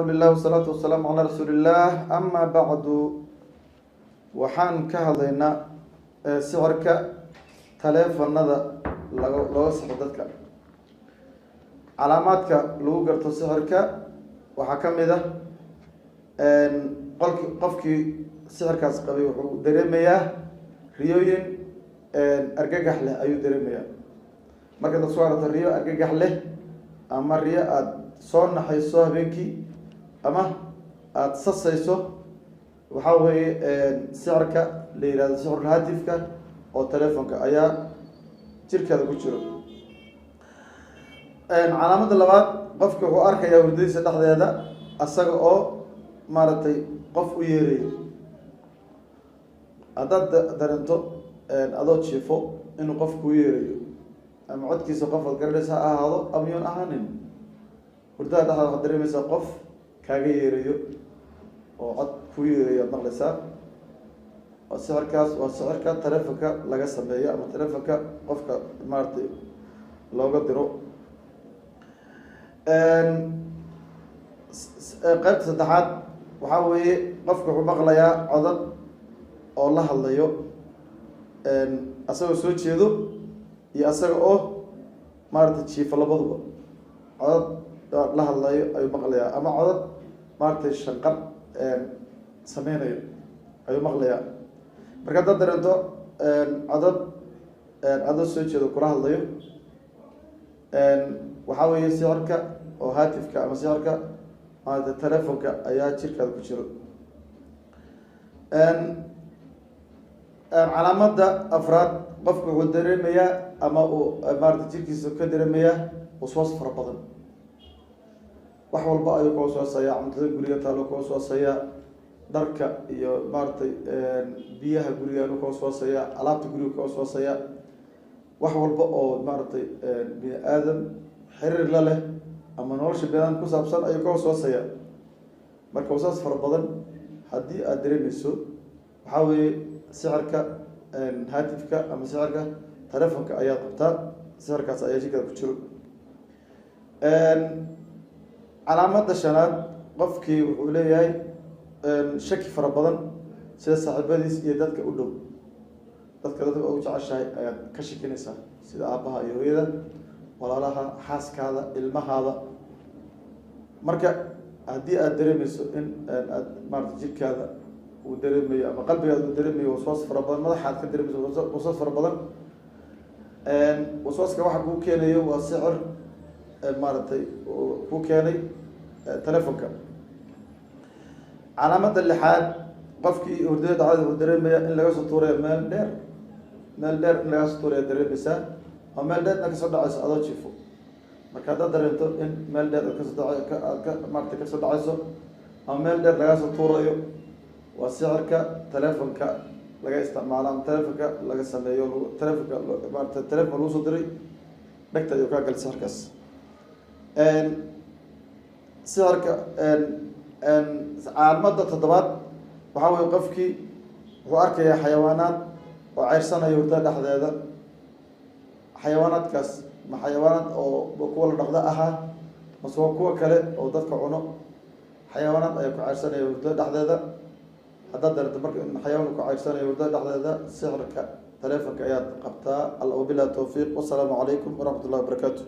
لله والصلاة والسلام على رسول الله أما بعد وحان كهضينا سعرك تليفونada laga saxo dadka calaamaadka lagu garto sixirka waxa kamid ah qofkii sixirkaas qabay wuxuu dareemayaa riyooyin argagax leh ayuu dareemayaa marka dad soo aragto riyo argagax leh ama riyo aad soo naxayso habeenkii ama aad sasayso waxa weeye sixirka la yiraahdo sixirka haatifka oo telefoonka ayaa jirkaada ku jiro calaamada labaad qofka wuxuu arkayaa hurdadiisa dhexdeeda asaga oo maaragtay qof u yeerayo haddaad dareento adoo jiifo inuu qof kuu yeerayo ama codkiisa qof aad garanaysa ha ahaado ama yoon ahaanin hurdada dhexdeeda waxaad dareemaysaa qof kaaga yeerayo oo cod kuu yeerayo aad maqlaysaa sixirkaas waa sixirka telefoonka laga sameeyo ama telefoonka qofka maaragtay looga diro qaybta saddexaad waxaa weeye qofka wuxuu maqlayaa codad oo la hadlayo asagoo soo jeedo iyo asaga oo maaragtay jiifo labaduba codad la hadlayo ayuu maqlayaa ama codad maaragtay shanqar sameynayo ayuu maqlayaa marka haddaad dareento codad adoo soo jeedo kula hadlayo waxaa weeye sixirka oo haatifka ama sixirka maarata telefoonka ayaa jirkaada ku jiro calaamada afraad qofka wuxuu dareemayaa ama uu maarata jirkiisa ka dareemayaa waswaas fara badan wax walba ayuu ka waswaasaya cuntada guriga taalo ka waswaasaya dharka iyo maaragtay biyaha guriga ka waswaasaya alaabta guriga ka waswaasaya wax walba oo maaragtay bini aadam xiriir la leh ama nolosha biniaadam ku saabsan ayuu ka waswaasaya marka waswaas fara badan haddii aada dareemayso waxaa weeye sixirka haatifka ama sixirka telefoonka ayaad qabtaa sixirkaas ayaa jirkaada ku jiro calaamada shanaad qofkii wuxuu leeyahay shaki fara badan sida saaxiibadiis iyo dadka u dhow dadka u jeceshahay ayaad ka shakinaysaa sida aabbaha iyo hooyada walaalaha xaaskaada ilmahaada marka haddii aada dareemayso in aad maarata jirkaada uu dareemayo ama qalbigaada uu dareemayo waswaas fara badan madaxaad ka dareemayso waswaas fara badan waswaaska waxa kuu keenayo waa sicir maaragtay ku keenay telefoonka calaamada lixaad qofkii hurdada dhacda wuxuu dareemaya in laga soo tuurayo meel dheer in laga soo tuuraya dareemaysaa oo meel dheer kasoo dhacayso adoo jiifo marka haddaad dareento in meel dheer maarata kasoo dhacayso ama meel dheer laga soo tuurayo waa sixirka telefoonka laga isticmaalo ama telefoonka laga sameeyo telefoonka maarata telefoon lagu soo diray dhegta ayuu kaa gal sixirkaas sixirka caalamada toddobaad waxaa weye qofkii wuxuu arkayaa xayawaanaad oo ceyrsanaya hurdada dhexdeeda xayawaanaadkaas ma xayawaanaad oo kuwa la dhaqda ahaa mase waa kuwa kale oo dadka cuno xayawaanaad ayaa ku ceyrsanaya hurdada dhexdeeda haddaad dareento marka in xayawaan ku ceyrsanayo hurdada dhexdeeda sixirka telefoonka ayaad qabtaa alla wabilahi towfiiq wasalaamu calaykum waraxmat ullahi wabarakaatu